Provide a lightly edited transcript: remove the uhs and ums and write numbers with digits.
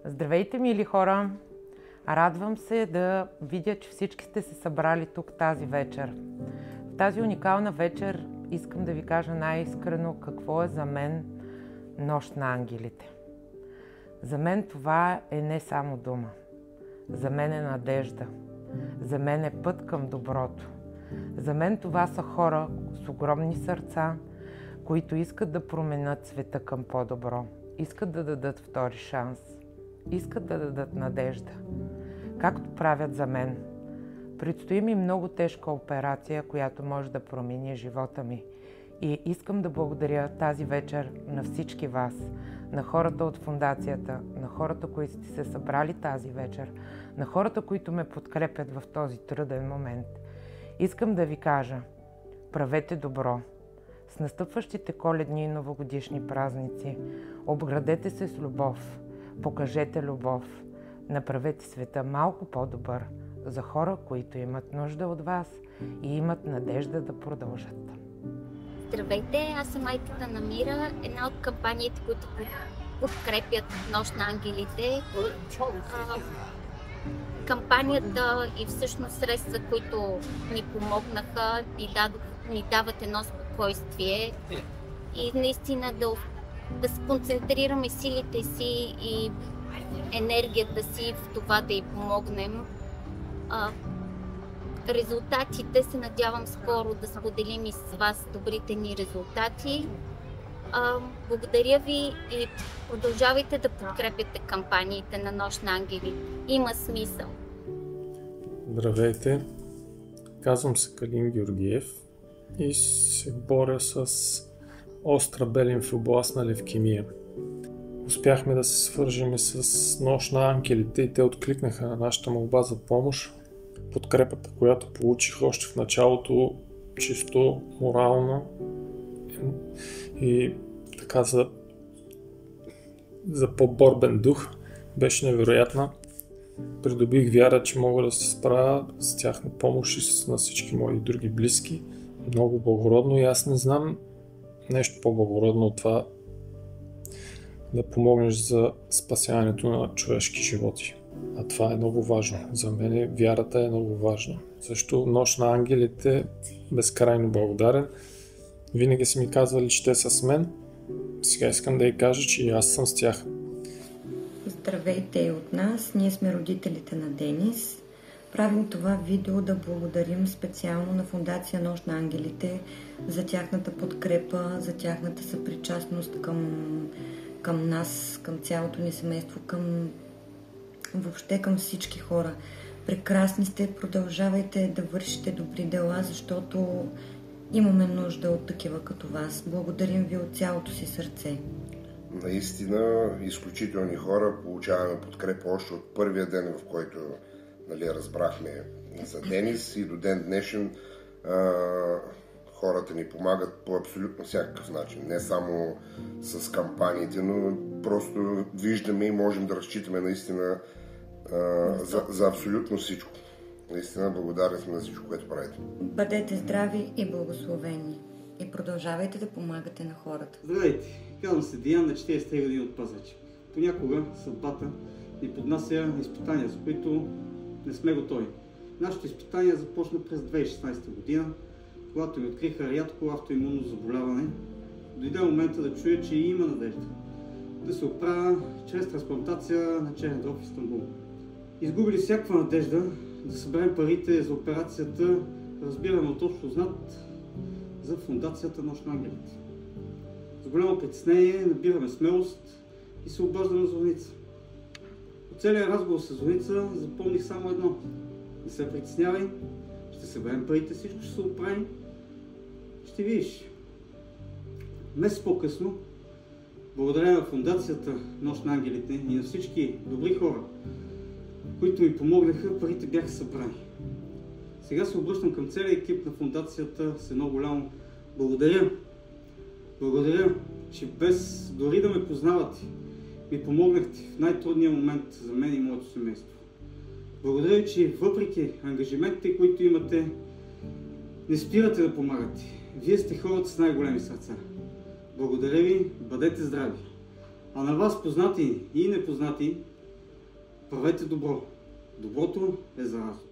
Здравейте, мили хора! Радвам се да видя, че всички сте се събрали тук тази вечер. В тази уникална вечер искам да ви кажа най-искрено какво е за мен Нощ на ангелите. За мен това е не само дума. За мен е надежда. За мен е път към доброто. За мен това са хора с огромни сърца, които искат да променят света към по-добро. Искат да дадат втори шанс. Искат да дадат надежда. Както правят за мен. Предстои ми много тежка операция, която може да промени живота ми. И искам да благодаря тази вечер на всички вас, на хората от фондацията, на хората, които сте се събрали тази вечер, на хората, които ме подкрепят в този труден момент. Искам да ви кажа, правете добро. С настъпващите коледни и новогодишни празници обградете се с любов, покажете любов, направете света малко по-добър за хора, които имат нужда от вас и имат надежда да продължат. Здравейте, аз съм майката на Мира, една от кампаниите, които подкрепят Нощ на ангелите. Кампанията и всъщност средства, които ни помогнаха, ни дават едно спокойствие и наистина да се концентрираме силите си и енергията си в това да й помогнем. Резултатите се надявам скоро да споделим и с вас добрите ни резултати. Благодаря ви и продължавайте да подкрепяте кампаниите на Нощ на ангели. Има смисъл. Здравейте, казвам се Калин Георгиев и се боря с остра белимфобластна левкемия. Успяхме да се свържем с Нощ на ангелите и те откликнаха на нашата молба за помощ. Подкрепата, която получих още в началото, чисто морално и така за по-борбен дух, беше невероятна. Придобих вяра, че мога да се справя с тяхна помощ и на всички мои други близки. Много благородно и аз не знам нещо по-благородно от това да помогнеш за спасяването на човешки животи. А това е много важно. За мен вярата е много важна. Също Нощ на ангелите, безкрайно благодарен. Винаги са ми казвали, че те са с мен. Сега искам да й кажа, че и аз съм с тях. Здравейте и от нас. Ние сме родителите на Денис. Правим това видео да благодарим специално на Фондация Нощ на ангелите за тяхната подкрепа, за тяхната съпричастност към нас, към цялото ни семейство, въобще към всички хора. Прекрасни сте, продължавайте да вършите добри дела, защото имаме нужда от такива като вас. Благодарим ви от цялото си сърце. Наистина, изключителни хора, получаваме подкрепа още от първия ден, в който разбрахме за Денис и до ден днешен хората ни помагат по абсолютно всякакъв начин. Не само с кампаниите, но просто виждаме и можем да разчитаме наистина за абсолютно всичко. Наистина благодарен сме за всичко, което правите. Бъдете здрави и благословени. И продължавайте да помагате на хората. Здравейте! Казвам се Диан, на 40 години от Пазарджик. Понякога съдбата ни поднася изпитания, за които не сме готови. Нашето изпитание започна през 2016 година, когато ми откриха рядко автоимунно заболяване. Дойде момента да чуя, че има надежда. Да се оправя чрез трансплантация на черен дроб в Истанбул. Изгубили всякаква надежда да съберем парите за операцията, разбираме от общо знат за Фондацията Нощ на ангелите. С голямо притеснение набираме смелост и се обаждаме на Зорница. От целия разговор с Зорница запомних само едно. Не се притеснявай, ще съберем парите, всичко ще се оправи. Ще видиш. Месец по-късно, благодаря на Фондацията Нощ на ангелите и на всички добри хора, които ми помогнаха, парите бяха събрани. Сега се обръщам към целия екип на Фондацията с едно голямо благодаря. Благодаря, че без дори да ме познавате, ми помогнахте в най-трудния момент за мен и моето семейство. Благодаря, че въпреки ангажиментите, които имате, не спирате да помагате. Вие сте хората с най-големи сърца. Благодаря ви, бъдете здрави. А на вас, познати и непознати, Правете добро. Доброто е заразно.